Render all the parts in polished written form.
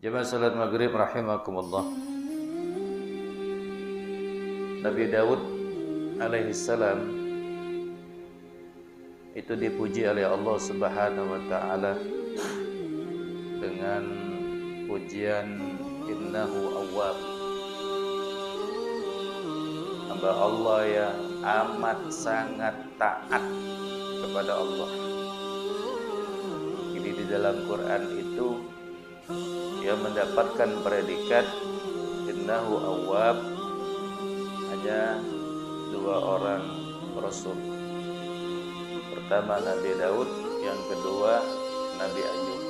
Jemaah salat maghrib rahimakumullah. Nabi Daud alaihi salam itu dipuji oleh Allah Subhanahu wa taala dengan pujian innahu awwab, hamba Allah yang amat sangat taat kepada Allah. Jadi di dalam Quran itu ia mendapatkan predikat innahu awwab hanya dua orang rasul. Pertama Nabi Daud, yang kedua Nabi Ayub.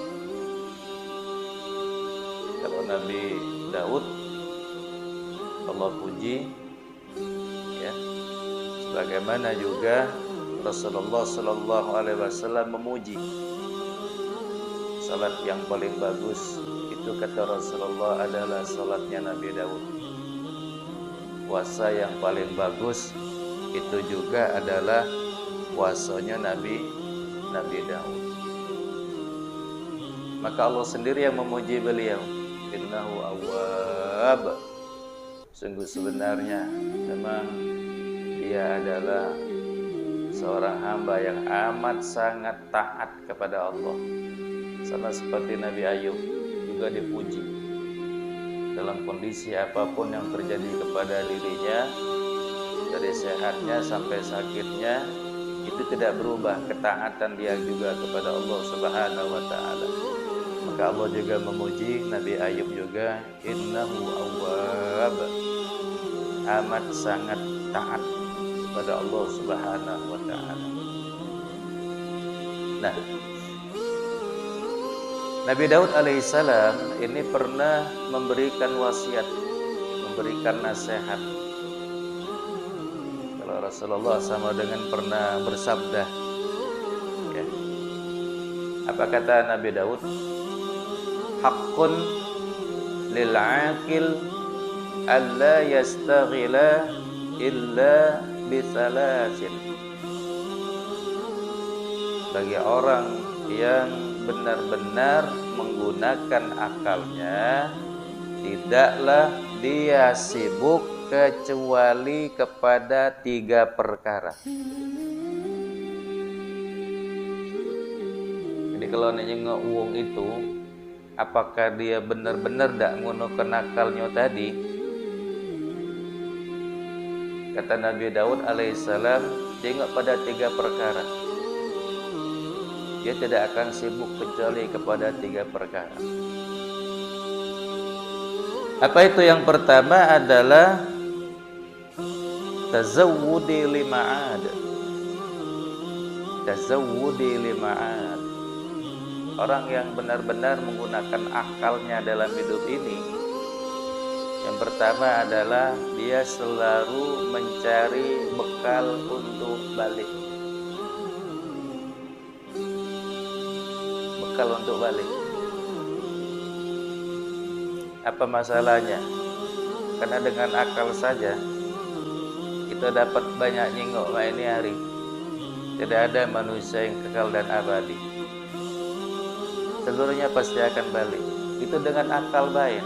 Kalau Nabi Daud Allah puji, ya, sebagaimana juga Rasulullah Sallallahu Alaihi Wasallam memuji. Salat yang paling bagus itu kata Rasulullah adalah salatnya Nabi Daud. Puasa yang paling bagus itu juga adalah puasanya Nabi Daud. Maka Allah sendiri yang memuji beliau. Innahu awwab. Sungguh sebenarnya memang dia adalah seorang hamba yang amat sangat taat kepada Allah. Sama seperti Nabi Ayub juga dipuji dalam kondisi apapun yang terjadi kepada dirinya, dari sehatnya sampai sakitnya, itu tidak berubah ketaatan dia juga kepada Allah Subhanahu wa taala. Maka Allah juga memuji Nabi Ayub juga, innahu awwab, amat sangat taat kepada Allah Subhanahu wa taala. Nah, Nabi Daud alaihissalam ini pernah memberikan wasiat, memberikan nasihat. Kalau Rasulullah sama dengan pernah bersabda, ya. Apa kata Nabi Daud? Haqqun lil aqil alla yastaghila illa bisalasin. Bagi orang yang benar-benar menggunakan akalnya, tidaklah dia sibuk kecuali kepada 3 perkara. Jadi kalau nengok uang itu, apakah dia benar-benar tidak menggunakan akalnya tadi? Kata Nabi Daud alaihissalam, tengok pada 3 perkara. Dia tidak akan sibuk kecuali kepada 3 perkara. Apa itu? Yang pertama adalah tazawwudi lima'ad. Tazawwudi lima'ad. Orang yang benar-benar menggunakan akalnya dalam hidup ini, yang pertama adalah dia selalu mencari bekal untuk balik. Bekal untuk balik. Apa masalahnya? Karena dengan akal saja kita dapat banyak nyingok ini hari. Tidak ada manusia yang kekal dan abadi. Seluruhnya pasti akan balik. Itu dengan akal baik.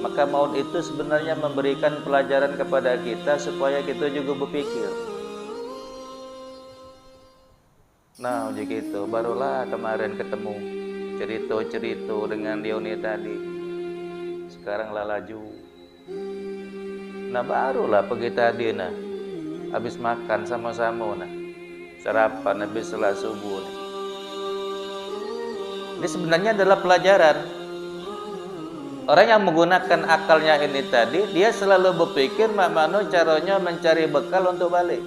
Maka maut itu sebenarnya memberikan pelajaran kepada kita supaya kita juga berpikir. Nah, begitu. Barulah kemarin ketemu cerita-cerita dengan Dioni tadi. Sekarang lalaju. Nah, barulah pergi tadi nah. Habis makan sama-sama nah. Sarapan habis salat subuh nah. Ini sebenarnya adalah pelajaran. Orang yang menggunakan akalnya ini tadi, dia selalu berpikir bagaimana caranya mencari bekal untuk balik.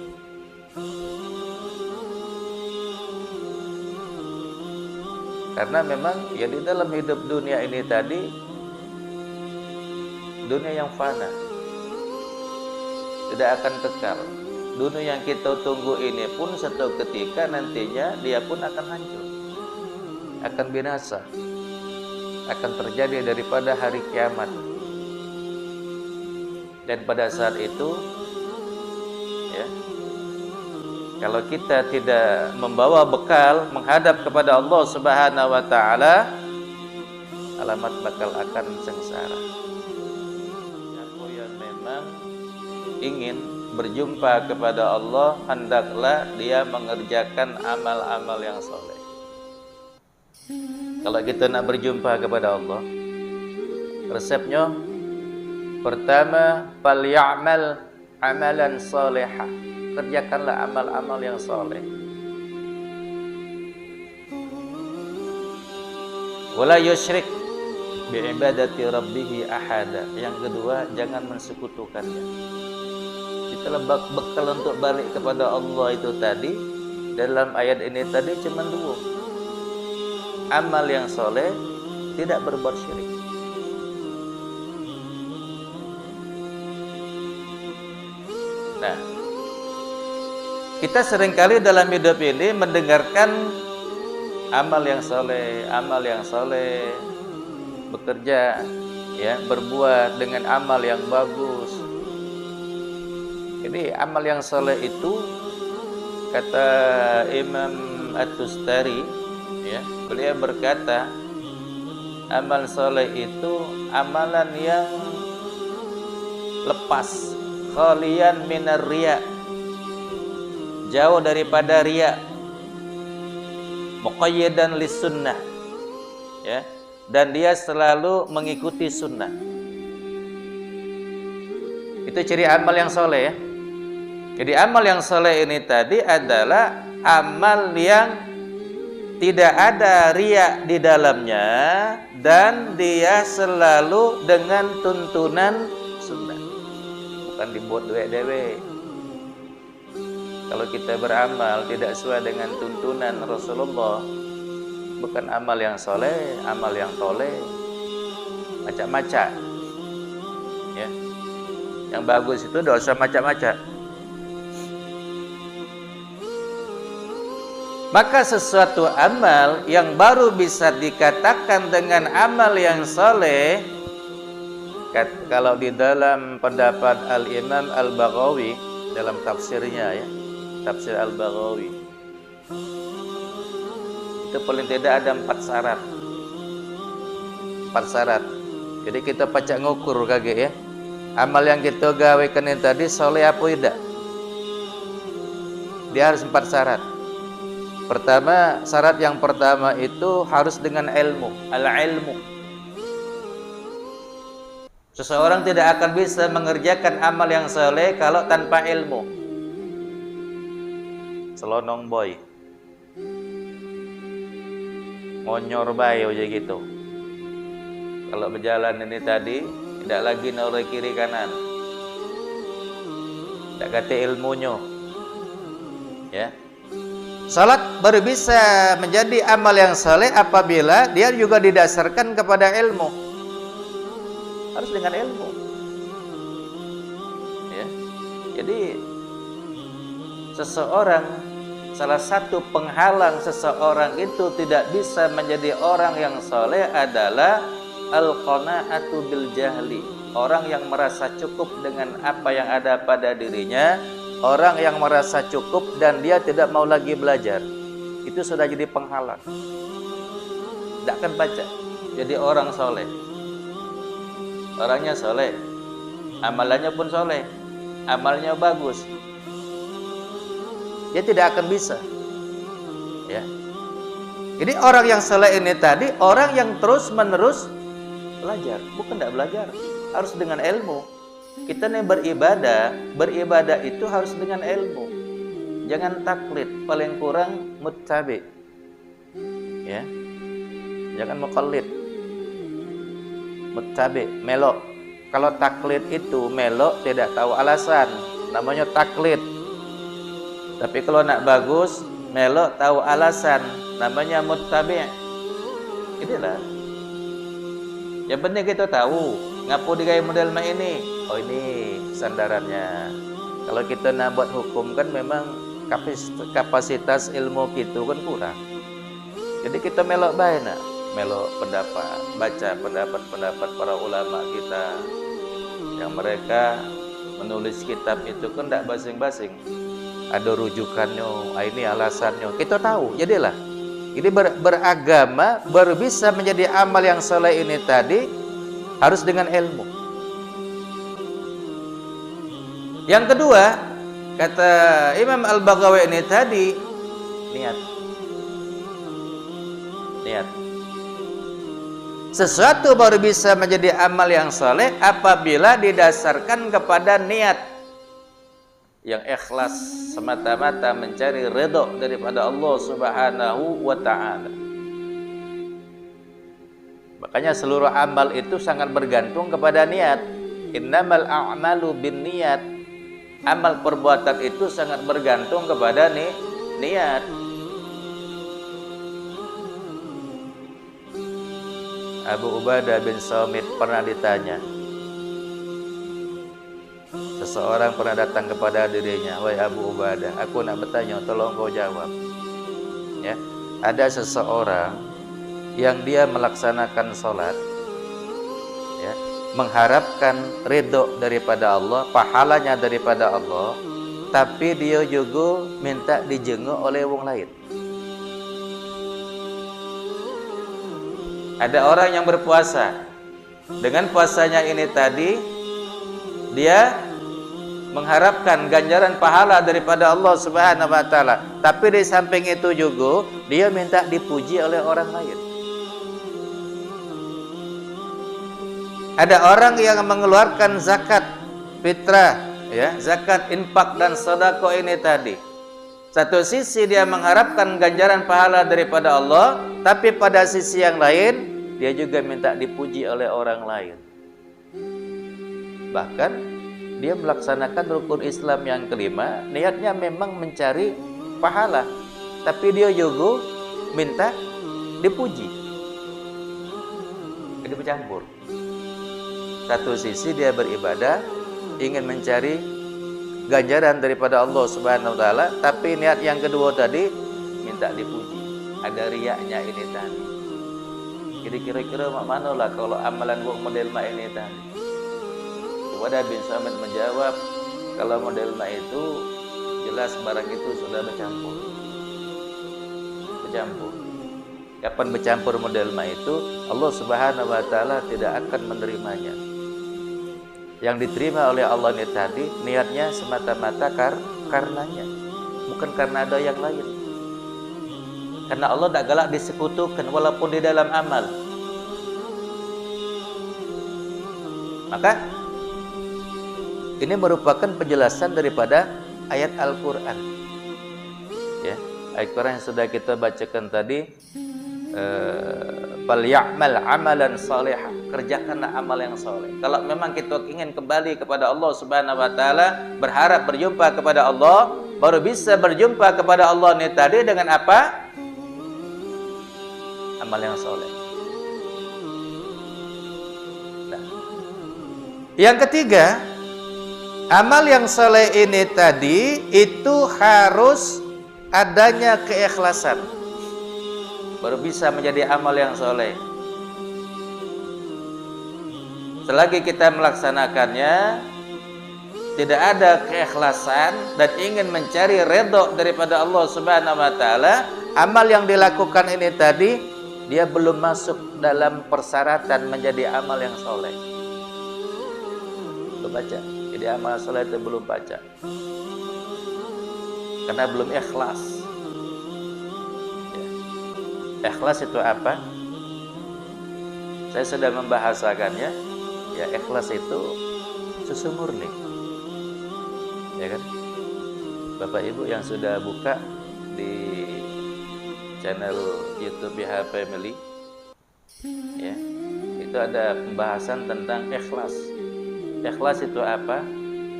Karena memang ya di dalam hidup dunia ini tadi, dunia yang fana, tidak akan kekal. Dunia yang kita tunggu ini pun satu ketika nantinya dia pun akan hancur, akan binasa, akan terjadi daripada hari kiamat. Dan pada saat itu, ya, kalau kita tidak membawa bekal menghadap kepada Allah Subhanahu wa taala, selamat bakal akan sengsara. Siapa yang memang ingin berjumpa kepada Allah, hendaklah dia mengerjakan amal-amal yang soleh. Kalau kita nak berjumpa kepada Allah, resepnya pertama, falyamal amalan solehah. Kerjakanlah amal-amal yang soleh. Wala yusyrik bi'ibadati rabbih ahada. Yang kedua, jangan mensekutukannya. Kita bekal untuk balik kepada Allah itu tadi, dalam ayat ini tadi cuma dua. Amal yang soleh, tidak berbuat syirik. Nah, kita seringkali dalam hidup ini mendengarkan amal yang soleh, bekerja, ya, berbuat dengan amal yang bagus. Jadi amal yang soleh itu, kata Imam At-Tustari, ya, beliau berkata, amal soleh itu amalan yang lepas, khalian minar riya, jauh daripada riya, muqayyidan lis sunnah, ya, dan dia selalu mengikuti sunnah. Itu ciri amal yang soleh, ya. Jadi amal yang soleh ini tadi adalah amal yang tidak ada riya di dalamnya dan dia selalu dengan tuntunan sunnah, bukan dibuat dewek-dewek. Kalau kita beramal tidak sesuai dengan tuntunan Rasulullah, bukan amal yang soleh, amal yang toleh, macam-macam. Ya, yang bagus itu tidak usah macam-macam. Maka sesuatu amal yang baru bisa dikatakan dengan amal yang soleh, kalau di dalam pendapat Al-Imam Al-Baghawi dalam tafsirnya, ya, tafsir Al-Baghawi, itu paling tidak ada 4 syarat. 4 syarat. Jadi kita pacak ngukur kage, ya, amal yang kita gawekan ini tadi soleh apa tidak. Dia harus 4 syarat. Pertama, syarat yang pertama itu harus dengan ilmu, al-ilmu. Seseorang tidak akan bisa mengerjakan amal yang soleh kalau tanpa ilmu. Selonong boy, ngonyor bay aja gitu. Kalau berjalan ini tadi tidak lagi noleh kiri kanan, tidak kata ilmunya, ya. Salat baru bisa menjadi amal yang saleh apabila dia juga didasarkan kepada ilmu. Harus dengan ilmu. Ya. Jadi seseorang, salah satu penghalang seseorang itu tidak bisa menjadi orang yang saleh adalah al-qanaatu bil jahli. Orang yang merasa cukup dengan apa yang ada pada dirinya, orang yang merasa cukup dan dia tidak mau lagi belajar, itu sudah jadi penghalang. Tidak akan baca. Jadi orang soleh, orangnya soleh, amalannya pun soleh, amalnya bagus, dia tidak akan bisa, ya. Jadi orang yang soleh ini tadi orang yang terus menerus belajar, bukan tidak belajar, harus dengan ilmu. Kita nih beribadah itu harus dengan ilmu. Jangan taklid, paling kurang muttabi. Ya. Jangan muqallid. Muttabi, melok. Kalau taklid itu melok tidak tahu alasan, namanya taklid. Tapi kalau nak bagus, melok tahu alasan, namanya muttabi. Inilah. Yang penting kita tahu ngapu digaya model mak ini. Oh, ini sandarannya. Kalau kita nak buat hukum kan memang kapasitas ilmu kita kan kurang. Jadi kita melok baik nak, melok pendapat, baca pendapat-pendapat para ulama kita yang mereka menulis kitab itu kan tidak basing-basing. Ada rujukannya, ini alasannya. Kita tahu, jadilah Jadi beragama baru bisa menjadi amal yang saleh ini tadi harus dengan ilmu. Yang kedua, kata Imam Al-Baghawi ini tadi, niat. Niat. Sesuatu baru bisa menjadi amal yang saleh apabila didasarkan kepada niat yang ikhlas semata-mata mencari ridho daripada Allah Subhanahu wa taala. Makanya seluruh amal itu sangat bergantung kepada niat. Innamal a'malu binniyat. Amal perbuatan itu sangat bergantung kepada niat. Abu Ubadah bin Samit pernah ditanya, seseorang pernah datang kepada dirinya, "Wahai Abu Ubadah, aku nak bertanya, tolong kau jawab. Ya, ada seseorang yang dia melaksanakan sholat, ya, mengharapkan ridho daripada Allah, pahalanya daripada Allah, tapi dia juga minta dijenguk oleh orang lain." Ada orang yang berpuasa, dengan puasanya ini tadi dia mengharapkan ganjaran pahala daripada Allah Subhanahu wa taala, tapi di samping itu juga dia minta dipuji oleh orang lain. Ada orang yang mengeluarkan zakat fitrah, ya, zakat infak dan sedekah ini tadi. Satu sisi dia mengharapkan ganjaran pahala daripada Allah, tapi pada sisi yang lain dia juga minta dipuji oleh orang lain. Bahkan dia melaksanakan rukun Islam yang kelima, niatnya memang mencari pahala, tapi dia juga minta dipuji. Jadi bercampur. Satu sisi dia beribadah, ingin mencari ganjaran daripada Allah Subhanahu wa taala, tapi niat yang kedua tadi minta dipuji. Ada riaknya ini tadi. Jadi kira-kira mana lah kalau amalan gua model mak ini tadi. Ubadah bin Samit menjawab, kalau model mak itu jelas barang itu sudah bercampur. Bercampur. Kapan bercampur model mak itu, Allah Subhanahu wa taala tidak akan menerimanya. Yang diterima oleh Allah ini tadi niatnya semata-mata karenanya, bukan karena ada yang lain. Karena Allah tak galak disekutukan walaupun di dalam amal. Maka ini merupakan penjelasan daripada ayat Al-Quran, ya, ayat Quran yang sudah kita bacakan tadi. Falyamal amalan salihah, kerjakanlah amal yang saleh. Kalau memang kita ingin kembali kepada Allah Subhanahu wa taala, berharap berjumpa kepada Allah, baru bisa berjumpa kepada Allah ini tadi dengan apa? Amal yang saleh. Nah, yang ketiga, amal yang saleh ini tadi itu harus adanya keikhlasan, baru bisa menjadi amal yang soleh. Selagi kita melaksanakannya tidak ada keikhlasan dan ingin mencari ridho daripada Allah Subhanahu wa taala, amal yang dilakukan ini tadi dia belum masuk dalam persyaratan menjadi amal yang soleh. Belum baca. Jadi amal soleh itu belum baca. Karena belum ikhlas. Ikhlas itu apa? Saya sudah membahasakannya. Ya, ikhlas itu susu murni. Ya kan? Bapak Ibu yang sudah buka di channel YouTube BH Family, ya, itu ada pembahasan tentang ikhlas. Ikhlas itu apa?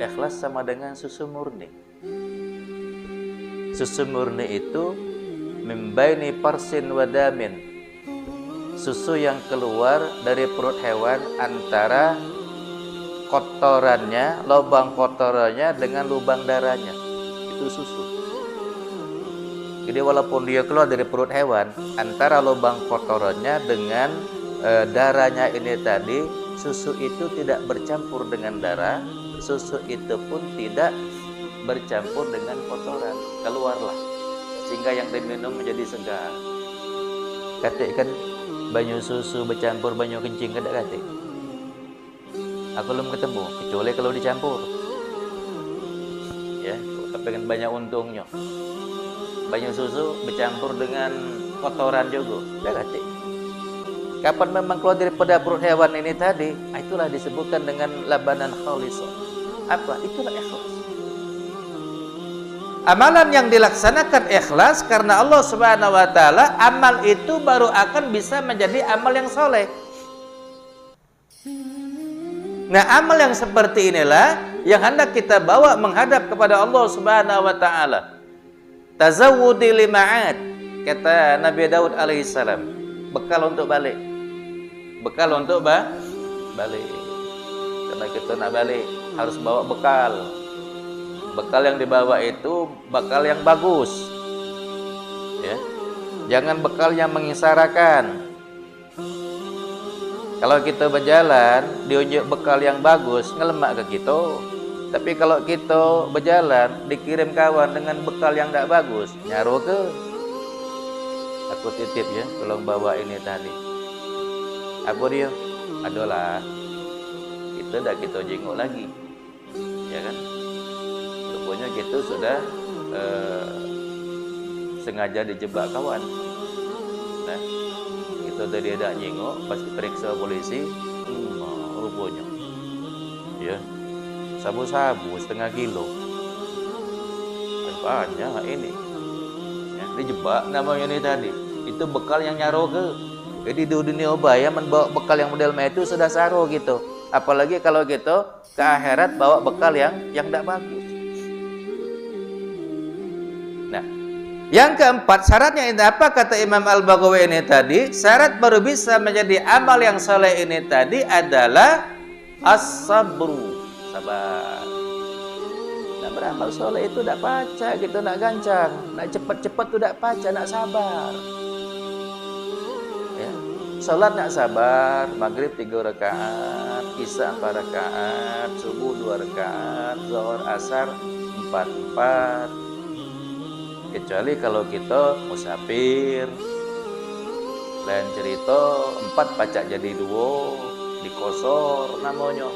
Ikhlas sama dengan susu murni. Susu murni itu mimbaini parsin wadamin, susu yang keluar dari perut hewan antara kotorannya, lubang kotorannya dengan lubang darahnya, itu susu. Jadi walaupun dia keluar dari perut hewan, antara lubang kotorannya dengan darahnya ini tadi, susu itu tidak bercampur dengan darah, susu itu pun tidak bercampur dengan kotoran, keluarlah, sehingga yang diminum menjadi segar. Katik kan banyu susu bercampur banyu kencing kada katik. Aku belum ketemu, kecuali kalau dicampur. Ya, tapi kan banyak untungnya. Banyu susu bercampur dengan kotoran juga, kada katik. Kapan memang keluar daripada perut hewan ini tadi, itulah disebutkan dengan labanan khalisah. Apa? Itulah ikhlas. Amalan yang dilaksanakan ikhlas karena Allah Subhanahu wa taala, amal itu baru akan bisa menjadi amal yang soleh. Nah, amal yang seperti inilah yang hendak kita bawa menghadap kepada Allah Subhanahu wa taala. Tazawwudi lima'ad, kata Nabi Daud alaihissalam, bekal untuk balik. Bekal untuk balik. Karena kita nak balik harus bawa bekal. Bekal yang dibawa itu bekal yang bagus, ya. Jangan bekal yang mengisarakan. Kalau kita berjalan diunjuk bekal yang bagus, ngelemak ke kita. Tapi kalau kita berjalan dikirim kawan dengan bekal yang tidak bagus, nyaru ke. Aku titip ya, tolong bawa ini tadi. Apa dia? Adalah kita jenguk lagi, ya kan? Rupanya kita sudah sengaja dijebak kawan. Nah, kita tadi ada nyengok, pas diperiksa polisi, rupanya, ya, sabu-sabu setengah kilo, banyak ini, ya, dijebak namanya ini tadi. Itu bekal yang nyaro ke. Jadi di dunia ubaya membawa bekal yang model itu sudah saro gitu. Apalagi kalau gitu ke akhirat bawa bekal yang tidak bagus. Nah, yang keempat syaratnya ini apa kata Imam Al-Baghawi ini tadi? Syarat baru bisa menjadi amal yang saleh ini tadi adalah as-sabru, sabar. Nah, beramal saleh itu tidak paca gitu, nak gancang, nak cepat-cepat tu tidak paca, nak sabar. Ya. Salat nak sabar, maghrib 3 rakaat, isya 4 rakaat, subuh 2 rakaat, zuhur asar 4. Kecuali kalau kita musafir, lain cerita 4 pacak jadi 2, dikosor namanya.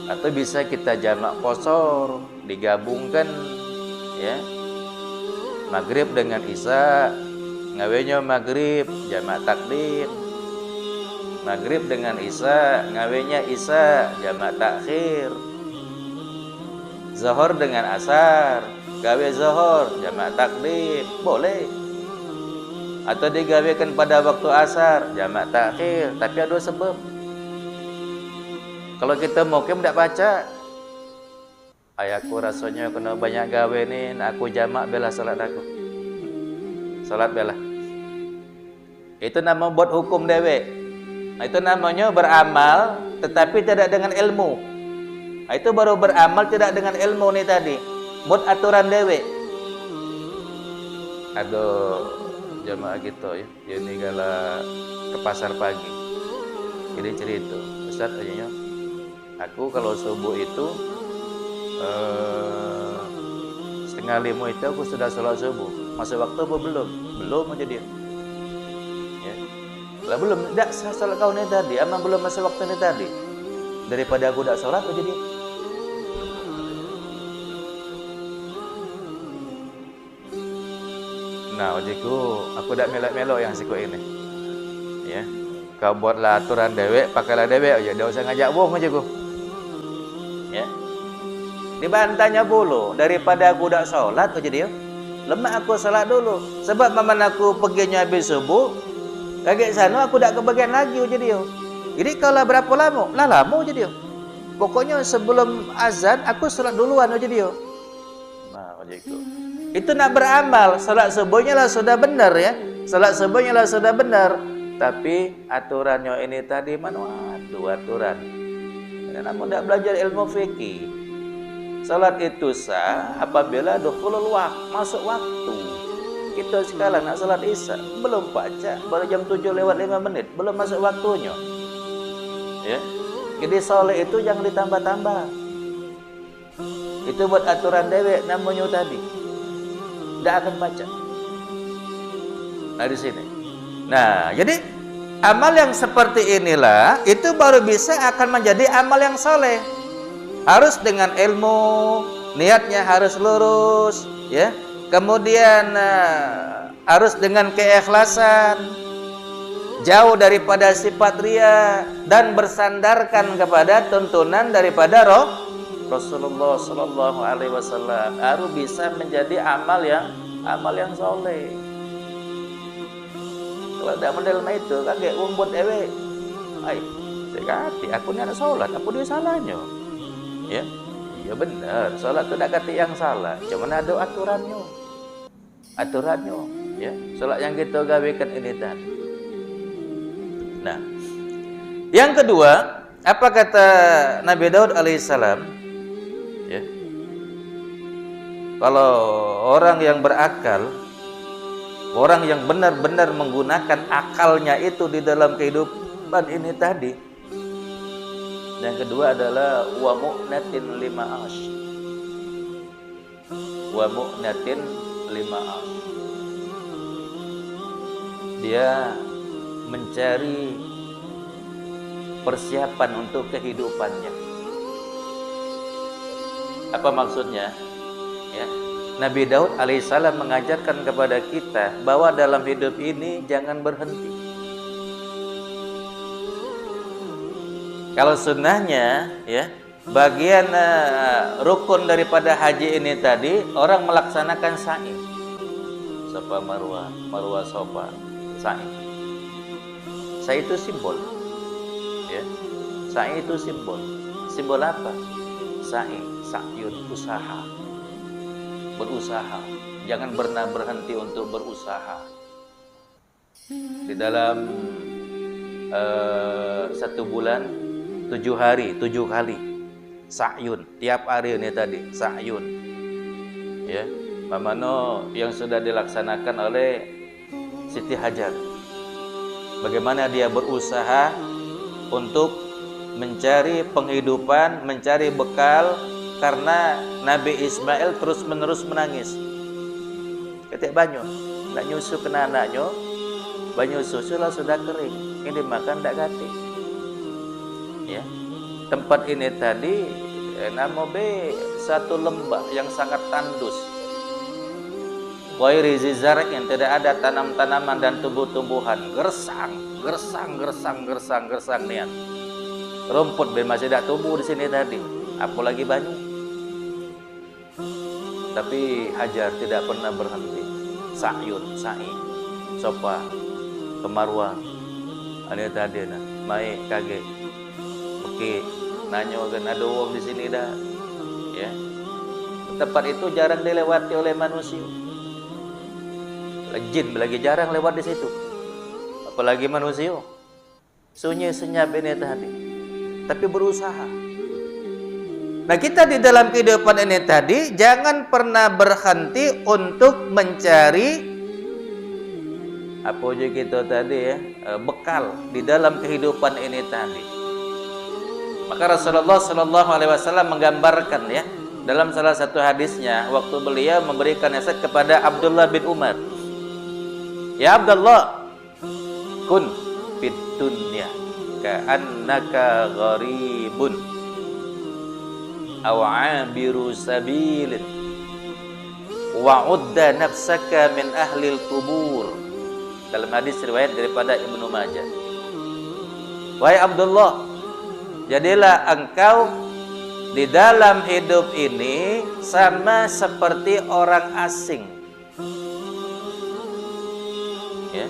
Atau bisa kita jamak kosor, digabungkan, ya, maghrib dengan isya, ngawenya maghrib jamak takdim, maghrib dengan isya, ngawenya isya jamak takhir, zuhur dengan asar, gawe zuhur jamak takdim, boleh. Atau digawekan pada waktu asar jamak takhir, tapi ada sebab. Kalau kita mukim tidak baca, ayahku rasanya kena banyak gawe ni, aku jamak bela salat aku, salat bela. Itu nama buat hukum dewek. Nah, itu namanya beramal tetapi tidak dengan ilmu. Nah, itu baru beramal tidak dengan ilmu ni tadi, buat aturan dewek. Ada jamaah gitu ya, dia ni gala ke pasar pagi. Jadi cerita, Ustaz aja, aku kalau subuh itu 4:30 itu aku sudah sholat subuh. Masuk waktu apa belum? Belum aja dia. Ya. Lah belum, tidak saya sholat kau ini tadi, emang belum masuk waktu ini tadi. Daripada aku tidak sholat aja dia. Nah, ojiku, aku tidak melok-melok yang siku ini. Ya. Kau buatlah aturan dewek, pakailah dewek aja, tidak usah ngajak wong aja ku. Ya. Dibantahnya puluh, daripada aku tidak sholat aja dia. Lemak aku sholat dulu. Sebab maman aku perginya habis subuh, kaget sana aku tidak kebagian lagi aja dia. Jadi kalau berapa lama? Lah lama aja dia. Pokoknya sebelum azan aku sholat duluan aja dia. Nah, ojiku. Itu nak beramal, salat subuhnya lah sudah benar ya. Salat subuhnya lah sudah benar. Tapi aturannya ini tadi manual, aturan. Namun tidak belajar ilmu fikih. Salat itu sah apabila dukhulul waqt, masuk waktu. Kita sekarang nak salat isya, belum baca, baru jam 7:05, belum masuk waktunya. Ya. Jadi salat itu jangan ditambah-tambah. Itu buat aturan dewek namanya tadi. Tidak akan baca. Nah di sini Nah, jadi amal yang seperti inilah itu baru bisa akan menjadi amal yang soleh. Harus dengan ilmu, niatnya harus lurus, ya. Kemudian harus dengan keikhlasan, jauh daripada sifat riya dan bersandarkan kepada tuntunan daripada Rasulullah Sallallahu Alaihi Wasallam. Baru bisa menjadi amal yang soleh. Kalau tidak model itu kaget buat ewe. Ay, dekati aku ni ada solat, apa dia salahnya? Ya, iya benar. Solat tu tak kata yang salah, cuma ada aturannya. Ya. Solat yang kita gawekan ini tadi. Nah, yang kedua, apa kata Nabi Daud alaihissalam? Ya, kalau orang yang berakal, orang yang benar-benar menggunakan akalnya itu di dalam kehidupan ini tadi. Yang kedua adalah wa mu'natin lima ash. Wa mu'natin lima ash. Dia mencari persiapan untuk kehidupannya. Apa maksudnya? Ya. Nabi Daud alaihissalam mengajarkan kepada kita bahwa dalam hidup ini jangan berhenti. Kalau sunnahnya, ya, bagian rukun daripada haji ini tadi orang melaksanakan sa'i, Safa Marwah, Marwah Safa, sa'i. Sa'i itu simbol, ya. Sa'i itu simbol. Simbol apa? Sa'i, sa'yun, usaha. Berusaha, jangan pernah berhenti untuk berusaha. Di dalam 1 bulan 7 hari 7 kali sa'yun, tiap hari ini tadi sa'yun, ya, mamano yang sudah dilaksanakan oleh Siti Hajar. Bagaimana dia berusaha untuk mencari penghidupan, mencari bekal, karena Nabi Ismail terus-menerus menangis. Ketik banyu, nak nyusu kena anaknya, banyu susu lah sudah kering, ini makan tak ganti. Ya, tempat ini tadi nama satu lembah yang sangat tandus. Wairi zizar yang tidak ada tanam-tanaman dan tumbuh-tumbuhan, gersang niat. Rumput masih tidak tumbuh di sini tadi, apalagi banyu. Tapi Hajar tidak pernah berhenti. Sa'yun, sa'i, sopa, kemarwah. Ada tadi nah, mai kaget. Oke, nanya kan ada wong di sini dah. Ya. Tempat itu jarang dilewati oleh manusia. Jin lagi jarang lewat di situ. Apalagi manusia. Sunyi senyap ini tadi. Tapi berusaha. Nah, kita di dalam kehidupan ini tadi jangan pernah berhenti untuk mencari apa aja kita tadi, ya, bekal di dalam kehidupan ini tadi. Maka Rasulullah Sallallahu Alaihi Wasallam menggambarkan, ya, dalam salah satu hadisnya waktu beliau memberikan nasihat kepada Abdullah bin Umar. Ya Abdullah, kun fid dunya ka'annaka gharibun aw 'abiru sabilin wa'udda nafsaka min ahlil kubur. Dalam hadis riwayat daripada Ibnu Majah. Wahai Abdullah, jadilah engkau di dalam hidup ini sama seperti orang asing. Ya.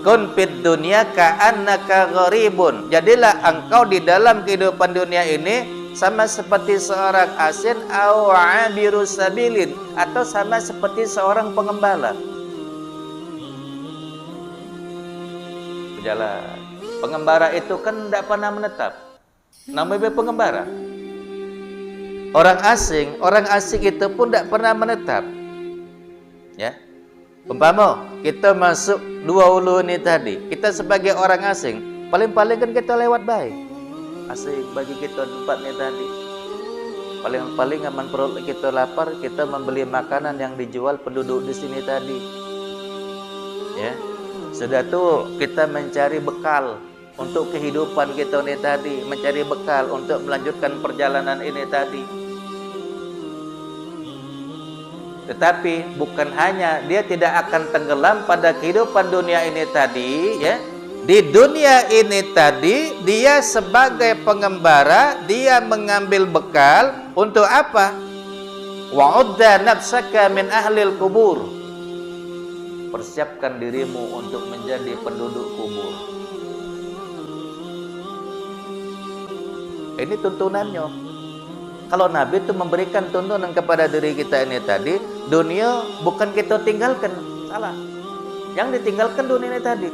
Kun fid dunya ka'annaka gharibun. Jadilah engkau di dalam kehidupan dunia ini sama seperti seorang asing, au abiru sabilin, atau sama seperti seorang pengembala. Berjalan. Pengembara itu kan tidak pernah menetap. Namanya pengembara. Orang asing itu pun tidak pernah menetap. Ya. Umpama kita masuk 2 ulu ini tadi, kita sebagai orang asing, paling-paling kan kita lewat baik. Asing bagi kita tempatnya tadi. Paling-paling aman perut kita lapar, kita membeli makanan yang dijual penduduk di sini tadi. Ya. Sudah tuh kita mencari bekal untuk kehidupan kita ini tadi, mencari bekal untuk melanjutkan perjalanan ini tadi. Tetapi bukan hanya dia tidak akan tenggelam pada kehidupan dunia ini tadi, ya. Di dunia ini tadi dia sebagai pengembara, dia mengambil bekal untuk apa? Wa'udda nafsaka min ahlil kubur. Persiapkan dirimu untuk menjadi penduduk kubur. Ini tuntunannya. Kalau Nabi itu memberikan tuntunan kepada diri kita ini tadi, dunia bukan kita tinggalkan, salah. Yang ditinggalkan dunia ini tadi.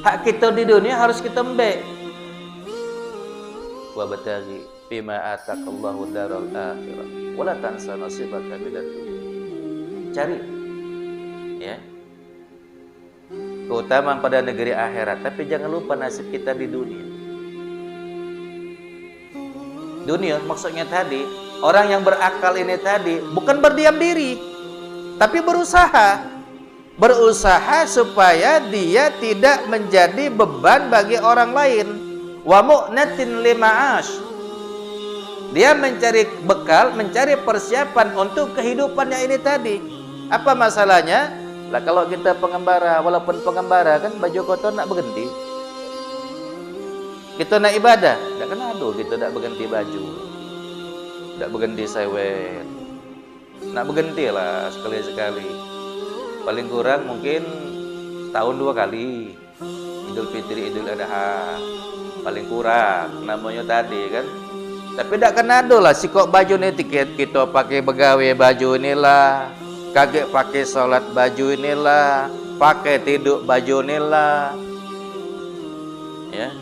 Hak kita di dunia harus kita embek. Wa bataghi bima ataqallahu daral akhirah wa la tansa nasibaka minad dunya. Cari, ya, keutamaan pada negeri akhirat, tapi jangan lupa nasib kita di dunia. Dunia maksudnya tadi, orang yang berakal ini tadi bukan berdiam diri, tapi berusaha supaya dia tidak menjadi beban bagi orang lain. Wa mu'natin lima'ash. Dia mencari bekal, mencari persiapan untuk kehidupannya ini tadi. Apa masalahnya? Lah kalau kita pengembara, walaupun pengembara kan baju kotor nak berganti. Kita nak ibadah, tak kena aduh kita tak berganti baju, tak berganti sewet. Nak berganti lah sekali-sekali. Paling kurang mungkin setahun 2 kali. Idul Fitri, Idul Adha. Paling kurang namanya tadi kan. Tapi tak kena aduh lah sikok baju ni tiket kita pakai begawe baju inilah, kaget pakai salat baju inilah, pakai tidur baju inilah. Ya.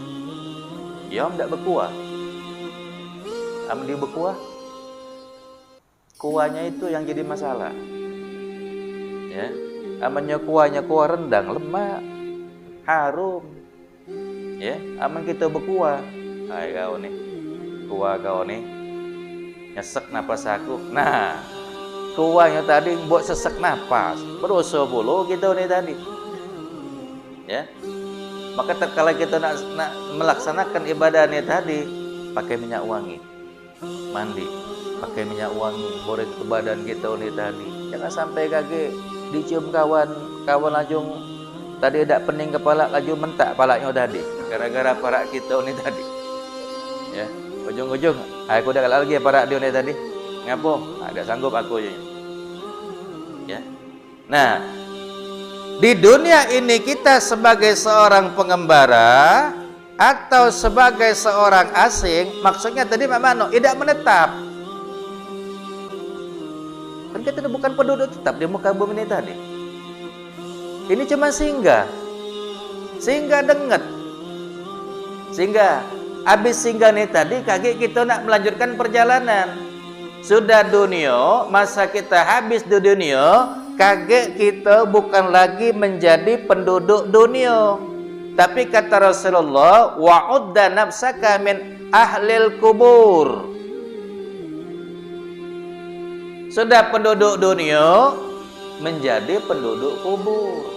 Yom tak berkuah. Am dia berkuah. Kuahnya itu yang jadi masalah. Ya. Amannya kuah rendang, lemak, harum. Ya, aman kita berkuah. Hai kau ni. Kuah kau ni nyesek napas aku. Nah, kuahnya tadi buat sesek napas. Berusaha bulu kita ni tadi. Ya. Maka tatkala kita nak melaksanakan ibadah ni tadi, pakai minyak wangi, mandi, pakai minyak wangi, borek ke badan kita ni tadi. Jangan sampai kaget dicium kawan lajung tadi ada pening kepala, laju mentak palanya tadi, gara-gara parak kita ni tadi. Ya, ujung-ujung, aku dah kalah lagi parak dia ni tadi. Ngapo? Ada sanggup aku je. Ya. Nah, di dunia ini kita sebagai seorang pengembara atau sebagai seorang asing, maksudnya tadi mana? Tidak menetap. Kan kita bukan penduduk tetap di muka bumi ini tadi. Ini cuma singgah denget. Sehingga habis singgah ini tadi kaget kita nak melanjutkan perjalanan. Sudah dunia, masa kita habis di dunia, kaget kita bukan lagi menjadi penduduk dunia. Tapi kata Rasulullah, wa'udda nafsaka min ahlil kubur. Sudah penduduk dunia menjadi penduduk kubur.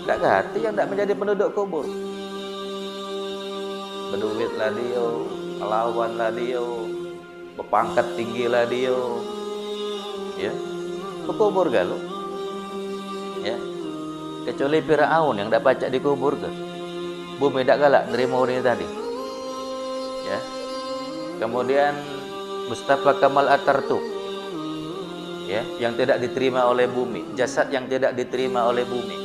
Tak hati yang tak menjadi penduduk kubur. Berduit lah dia, melawan lah dia, berpangkat tinggi lah dia. Ya, berkubur galau. Ya, kecuali Firaun yang tak pacak dikubur ke. Bumi tak galak nerima orang ini tadi. Ya, kemudian Mustafa Kamal Atatürk, ya, yang tidak diterima oleh bumi, jasad yang tidak diterima oleh bumi.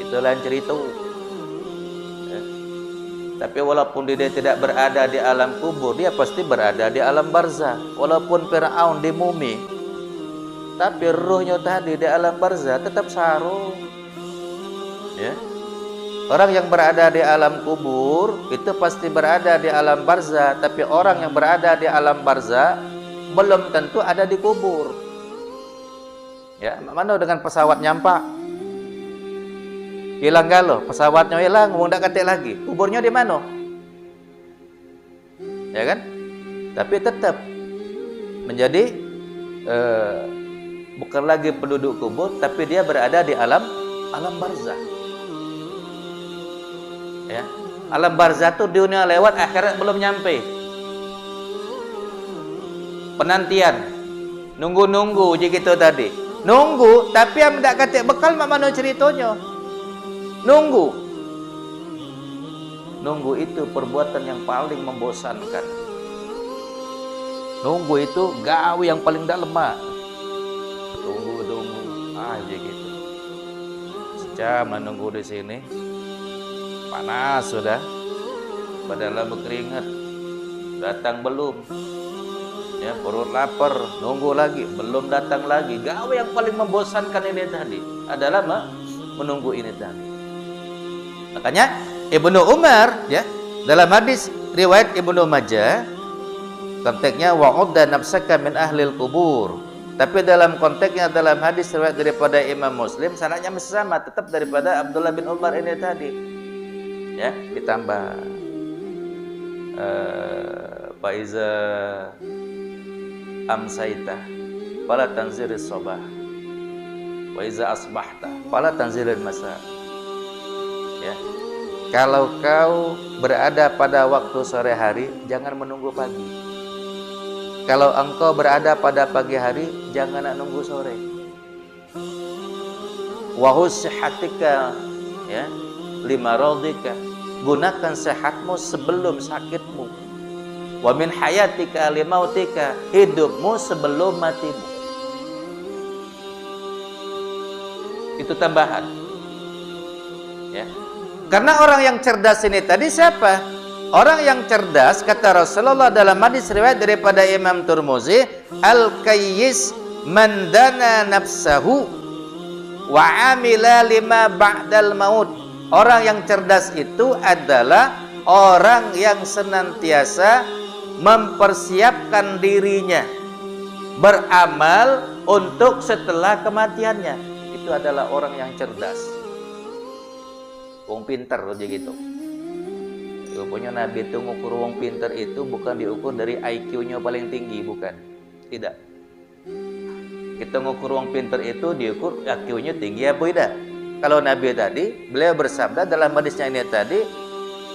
Itulah cerita. Ya. Tapi walaupun dia tidak berada di alam kubur, dia pasti berada di alam barzah. Walaupun Firaun di mumi, tapi rohnya tadi di alam barzah tetap sarung. Ya. Orang yang berada di alam kubur itu pasti berada di alam barzah, tapi orang yang berada di alam barzah belum tentu ada di kubur. Ya, mana dengan pesawat nyampak? Hilang galau, pesawatnya hilang, ngomong tak katik lagi. Kuburnya di mana? Ya kan? Tapi tetap menjadi bukan lagi penduduk kubur, tapi dia berada di alam barzah. Ya. Alam barzah itu dunia lewat, akhirat belum nyampe. Penantian, nunggu je gitu tadi. Nunggu, tapi yang tidak katik bekal mak mana ceritanya. Nunggu itu perbuatan yang paling membosankan. Nunggu itu gawe yang paling tak lemah. Tunggu aja gitu. Sejam menunggu di sini. Panas sudah. Padahal berkeringat. Datang belum. Ya, perut lapar, nunggu lagi, belum datang lagi. Gawe yang paling membosankan ini tadi adalah menunggu ini tadi. Makanya Ibnu Umar, ya, dalam hadis riwayat Ibnu Majah, konteksnya wa'udda nafsaka min ahlil kubur. Tapi dalam konteksnya dalam hadis riwayat daripada Imam Muslim, sanadnya masih sama, tetap daripada Abdullah bin Umar ini tadi. Ya, ditambah faiza amsaita fala tanziris sabah wa iza asbahta fala tanzilil masa. Ya. Kalau kau berada pada waktu sore hari, jangan menunggu pagi. Kalau engkau berada pada pagi hari, jangan nunggu sore. Wa hushatika, ya, limaradika, gunakan sehatmu sebelum sakitmu. Wa min hayatika limautika, hidupmu sebelum matimu. Itu tambahan. Ya. Karena orang yang cerdas ini tadi siapa? Orang yang cerdas, kata Rasulullah dalam hadis riwayat daripada Imam Tirmizi, al-kayyis man dana nafsahu wa amila lima ba'dal maut. Orang yang cerdas itu adalah orang yang senantiasa mempersiapkan dirinya beramal untuk setelah kematiannya. Itu adalah orang yang cerdas. Wong pinter aja gitu. Rupanya Nabi itu ngukur wong pinter itu bukan diukur dari IQ-nya paling tinggi, bukan. Tidak. Kita ngukur wong pinter itu diukur IQ-nya tinggi apa tidak. Kalau Nabi tadi, beliau bersabda dalam hadisnya ini tadi,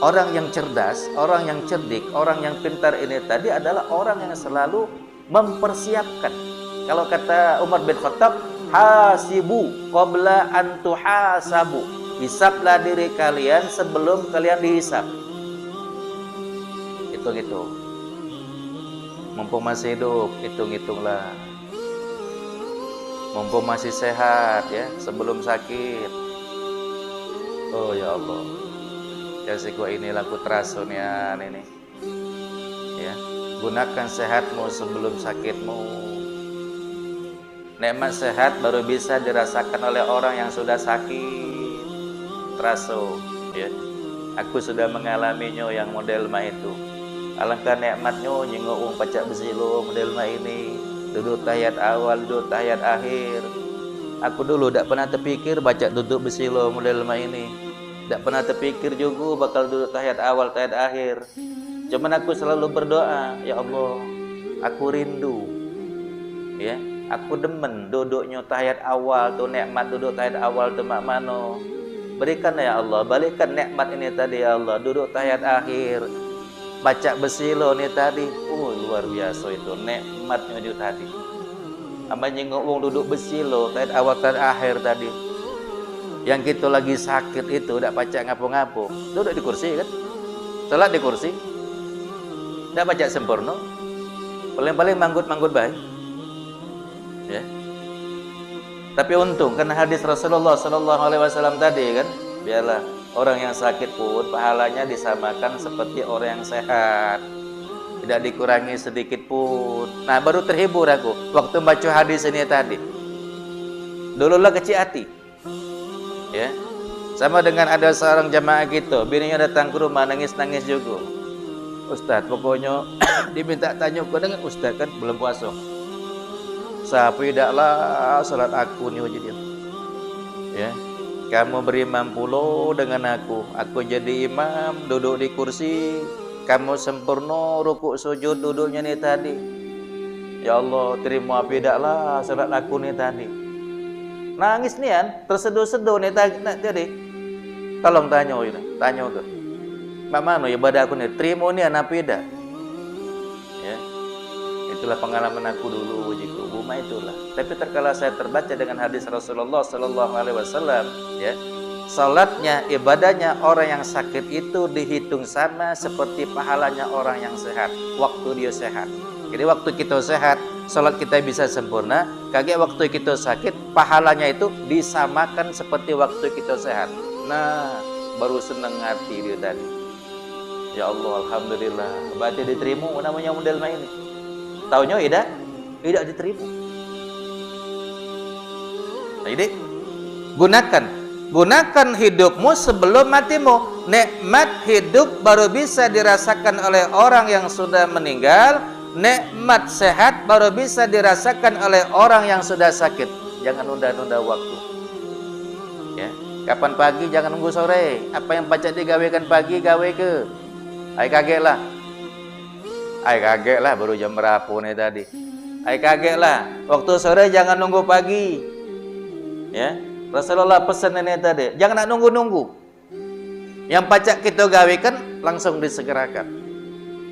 orang yang cerdas, orang yang cerdik, orang yang pintar ini tadi adalah orang yang selalu mempersiapkan. Kalau kata Umar bin Khattab, hasibu qabla an tuhasabu. Hisablah diri kalian sebelum kalian dihisab. Hitung-hitung. Mumpung masih hidup, hitung-hitunglah. Mumpung masih sehat, ya, sebelum sakit. Oh ya Allah. Ya siku inilah putrasunian ini. Ya, gunakan sehatmu sebelum sakitmu. Nikmat sehat baru bisa dirasakan oleh orang yang sudah sakit. Traso, ya. Aku sudah mengalaminya yang model mah itu. Alangkah nikmatnya nyengok wong pacak besi lo model mah ini. Duduk tahiyat awal, duduk tahiyat akhir. Aku dulu tak pernah terpikir baca duduk besi lo model mah ini. Tak pernah terpikir juga bakal duduk tahiyat awal, tahiyat akhir. Cuman aku selalu berdoa, ya Allah, aku rindu, ya, aku demen duduknya tahiyat awal tu, nikmat duduk tahiyat awal tu mak mano. Berikan ya Allah, balikan nikmat ini tadi ya Allah, duduk tahiyat akhir, baca besilo ni tadi. Luar biasa itu nikmatnya itu tadi. Amba nyengok wong duduk besilo tahiyat awal tahiyat akhir tadi. Yang kita lagi sakit itu tak baca ngapo-ngapo, duduk di kursi kan, salat di kursi, tak baca sempurna, paling-paling manggut-manggut baik, ya. Tapi untung karena hadis Rasulullah SAW tadi kan, biarlah orang yang sakit pun pahalanya disamakan seperti orang yang sehat, tidak dikurangi sedikit pun. Nah baru terhibur aku waktu baca hadis ini tadi. Dululah kecil hati, ya. Sama dengan ada seorang jamaah gitu, bininya datang ke rumah nangis-nangis juga. Ustaz, pokoknya diminta tanya ke dengan Ustaz kan belum puasa. Sapi tidaklah salat aku ni wajib dia. Ya. Kamu berimam puluh dengan aku jadi imam, duduk di kursi, kamu sempurna rukuk sujud duduknya ni tadi. Ya Allah, terima apa tidak lah salat aku nih tadi. Nangis nih kan, terseduh-seduh nih tadi. Tolong tanya ke. Mak mana ibadah aku nih, terima nih apa tidak? Ya. Itulah pengalaman aku dulu ujiku, Buma itulah. Tapi terkala saya terbaca dengan hadis Rasulullah Sallallahu Alaihi Wasallam, ya, salatnya, ibadahnya orang yang sakit itu dihitung sama seperti pahalanya orang yang sehat. Waktu dia sehat. Jadi waktu kita sehat, salat kita bisa sempurna. Kaget waktu kita sakit, pahalanya itu disamakan seperti waktu kita sehat. Nah, baru senang hati dia tadi. Ya Allah, alhamdulillah. Berarti diterima namanya model main ini. Taunya tidak diterima. Jadi gunakan hidupmu sebelum matimu. Nikmat hidup baru bisa dirasakan oleh orang yang sudah meninggal. Nikmat sehat baru bisa dirasakan oleh orang yang sudah sakit. Jangan nunda-nunda waktu. Ya, kapan pagi jangan nunggu sore. Apa yang pacak digawekan pagi gawe ke. Ay kaget lah baru jam berapa nih tadi. Ay kaget lah. Waktu sore jangan nunggu pagi. Ya, Rasulullah pesan ini tadi. Jangan nak nunggu-nunggu. Yang pacak kita gawekan langsung disegerakan.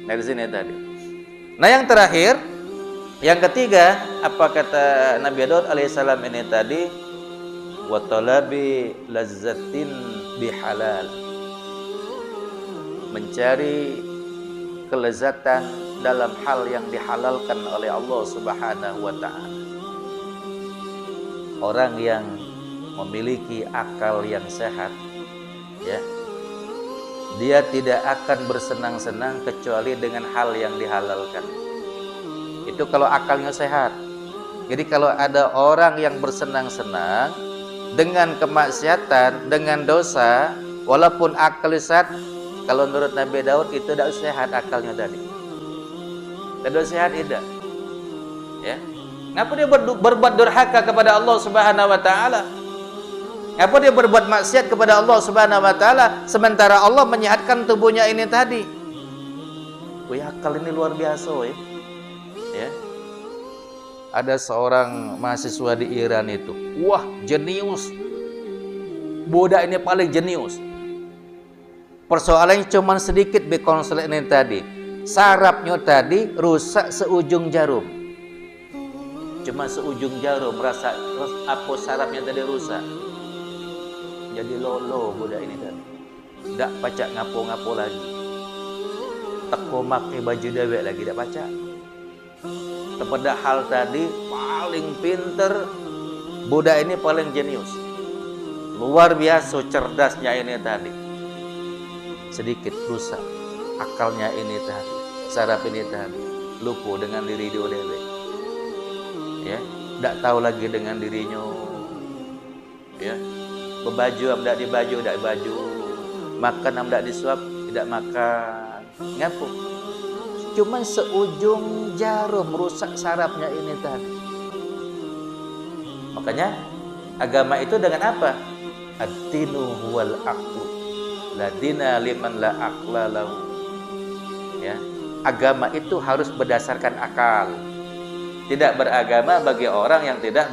Dari sini tadi. Nah yang terakhir, yang ketiga, apa kata Nabi Daud alaihissalam ini tadi? Wa talabi lazzatin bihalal. Mencari kelezatan dalam hal yang dihalalkan oleh Allah Subhanahu wa taala. Orang yang memiliki akal yang sehat, ya, dia tidak akan bersenang-senang kecuali dengan hal yang dihalalkan. Itu kalau akalnya sehat. Jadi kalau ada orang yang bersenang-senang dengan kemaksiatan, dengan dosa, walaupun akal sehat, kalau menurut Nabi Daud itu tidak sehat akalnya tadi. Tidak sehat tidak. Ya. Kenapa dia berbuat durhaka kepada Allah Subhanahu wa taala? Kenapa dia berbuat maksiat kepada Allah Subhanahu wa taala sementara Allah menyehatkan tubuhnya ini tadi? Wih, akal ini luar biasa, ya. Ada seorang mahasiswa di Iran itu. Wah, jenius. Budak ini paling jenius. Persoalannya cuma sedikit bekonsel ini tadi. Sarafnya tadi rusak seujung jarum. Cuma seujung jarum rasa apa sarafnya tadi rusak. Jadi lolo budak ini tadi. Tak pacak ngapo-ngapo lagi. Teko make baju dewek lagi tak pacak. Padahal tadi paling pinter, budak ini paling jenius. Luar biasa cerdasnya ini tadi. Sedikit rusak akalnya ini tadi, saraf ini tadi, lupa dengan diri dia dewek. Ya, tak tahu lagi dengan dirinya. Ya, berbaju tidak dibaju, tidak baju, makan tidak disuap, tidak makan. Ngapa? Cuma seujung jarum rusak sarafnya ini tadi. Makanya agama itu dengan apa? Ad-dinu huwal aqlu. La dina liman la aqla lahu. Ya, agama itu harus berdasarkan akal. Tidak beragama bagi orang yang tidak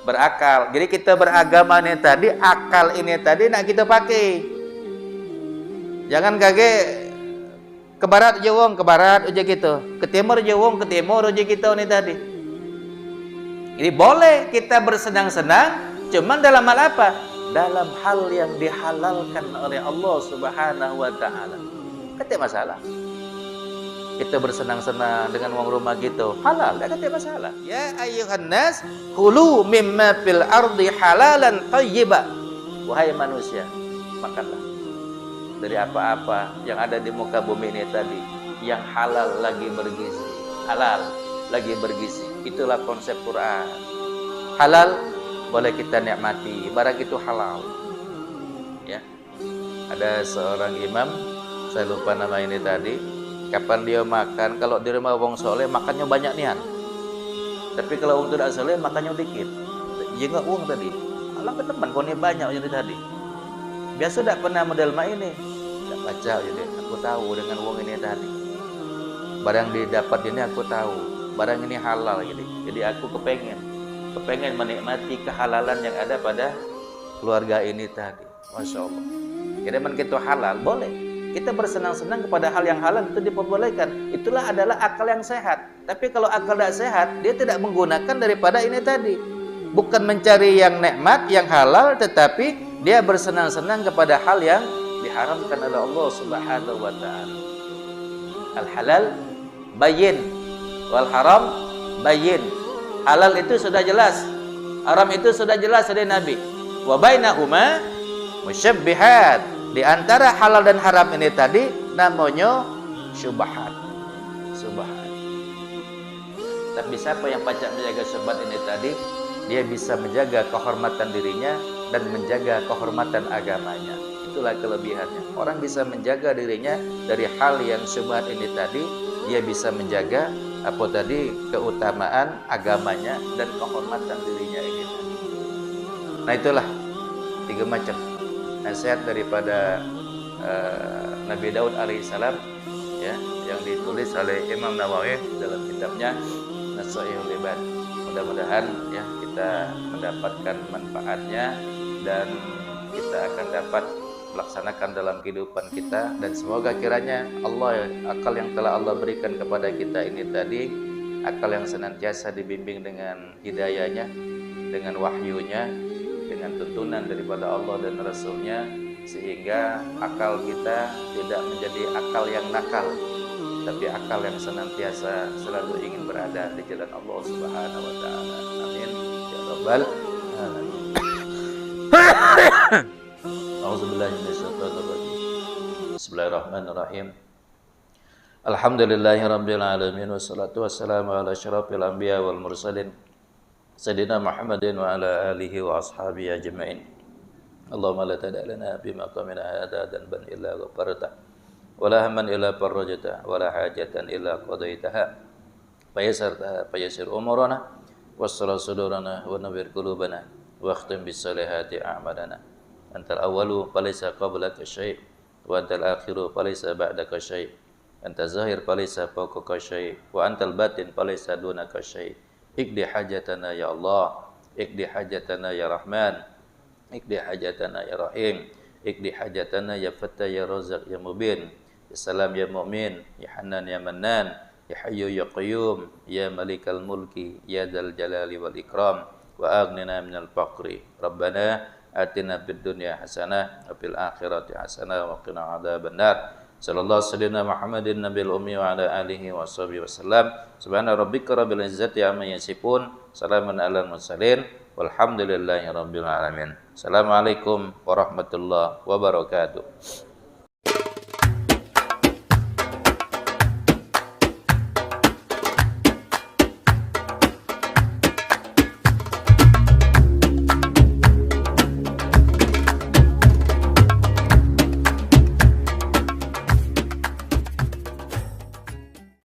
berakal. Jadi kita beragama ini tadi, akal ini tadi nak kita pakai. Jangan kaget ke barat aja wong, ke barat aja gitu. Ke timur aja wong, ke timur aja gitu ini tadi. Jadi boleh kita bersenang-senang, cuman dalam hal apa? Dalam hal yang dihalalkan oleh Allah Subhanahu wa taala. Kata masalah. Kita bersenang-senang dengan uang rumah gitu, halal, tidak ada masalah. Ya ayyuhan nas, kulu mimma fil ardi halalan thayyiba. Wahai manusia, makanlah dari apa-apa yang ada di muka bumi ini tadi, yang halal lagi bergizi. Halal lagi bergizi. Itulah konsep Quran. Halal boleh kita nikmati, barang itu halal. Ya. Ada seorang imam, saya lupa nama ini tadi. Kapan dia makan, kalau di rumah wong soleh makannya banyak nian. Tapi kalau wong tidak soleh makannya dikit. Ya enggak uang tadi. Allah ke teman kau ini banyak jadi tadi. Biasa tidak pernah model mak ini. Tidak baca jadi. Aku tahu dengan uang ini tadi. Barang didapat ini aku tahu. barang ini halal gitu. Jadi aku kepengen menikmati kehalalan yang ada pada keluarga ini tadi. Masya Allah. Jadi begitu halal boleh. Kita bersenang-senang kepada hal yang halal itu diperbolehkan. Itulah adalah akal yang sehat. Tapi kalau akal tidak sehat, dia tidak menggunakan daripada ini tadi. Bukan mencari yang nikmat, yang halal, tetapi dia bersenang-senang kepada hal yang diharamkan oleh Allah Subhanahu wa taala. Al-halal bayyin wal haram bayyin. Halal itu sudah jelas, haram itu sudah jelas dari Nabi. Wa bainahuma musyabbihat. Di antara halal dan haram ini tadi namanya syubhat. Subhat. Tapi siapa yang pacak menjaga syubhat ini tadi, dia bisa menjaga kehormatan dirinya dan menjaga kehormatan agamanya. Itulah kelebihannya. Orang bisa menjaga dirinya dari hal yang syubhat ini tadi, dia bisa menjaga apa tadi keutamaan agamanya dan kehormatan dirinya ini. Nah itulah 3 macam nasihat daripada Nabi Daud alaihissalam ya, yang ditulis oleh Imam Nawawi dalam kitabnya Nasihatul Ibad. Mudah-mudahan ya kita mendapatkan manfaatnya dan kita akan dapat melaksanakan dalam kehidupan kita, dan semoga kiranya Allah, akal yang telah Allah berikan kepada kita ini tadi, akal yang senantiasa dibimbing dengan hidayahnya, dengan wahyunya, dengan tuntunan daripada Allah dan Rasulnya, sehingga akal kita tidak menjadi akal yang nakal, tapi akal yang senantiasa selalu ingin berada di jalan Allah Subhanahu wa taala. Amin ya rabbal alamin. A'udzubillahi minasyaitonir rajim. Bismillahirrahmanirrahim. Alhamdulillahirabbil alamin wassalatu wassalamu ala asyrafil anbiya wal mursalin Sayyidina Muhammadin wa ala alihi wa ashabihi ajma'in. Allahumma la tada' lana bima qamina hada dhanban illa ghafarta wa la hamman illa farajta wa la hajatan illa qadaitaha fayassir umurana wassara sudurana wa nawwir qulubana wa akhtim bis salihati a'malana. Antal awwalu falaysa qablaka syai' wa antal akhiru falaysa ba'daka syai'. Anta zahir falaysa fawqaka syai' wa antal batin falaysa dunaka syai'. Iqdi hajatana ya Allah, iqdi hajatana ya Rahman, iqdi hajatana ya Rahim, iqdi hajatana ya Fattah ya Razak ya Mubin, ya Salam ya Mu'min, ya Hanan ya Mannan, ya Hayyu ya Qayyum, ya Malikal Mulki, ya Dzal Jalali wal Ikram, wa aghnina minal faqri. Rabbana atina fid dunya hasanah wa fil akhirati hasanah wa qina adzabannar. Sallallahu alaihi Muhammadin nabiyil ummi wa ala alihi wa sahbihi wasallam. Subhana rabbika rabbil izzati amma yasifun. Salamun alal mursalin. Walhamdulillahi rabbil alamin. Assalamualaikum warahmatullahi wabarakatuh.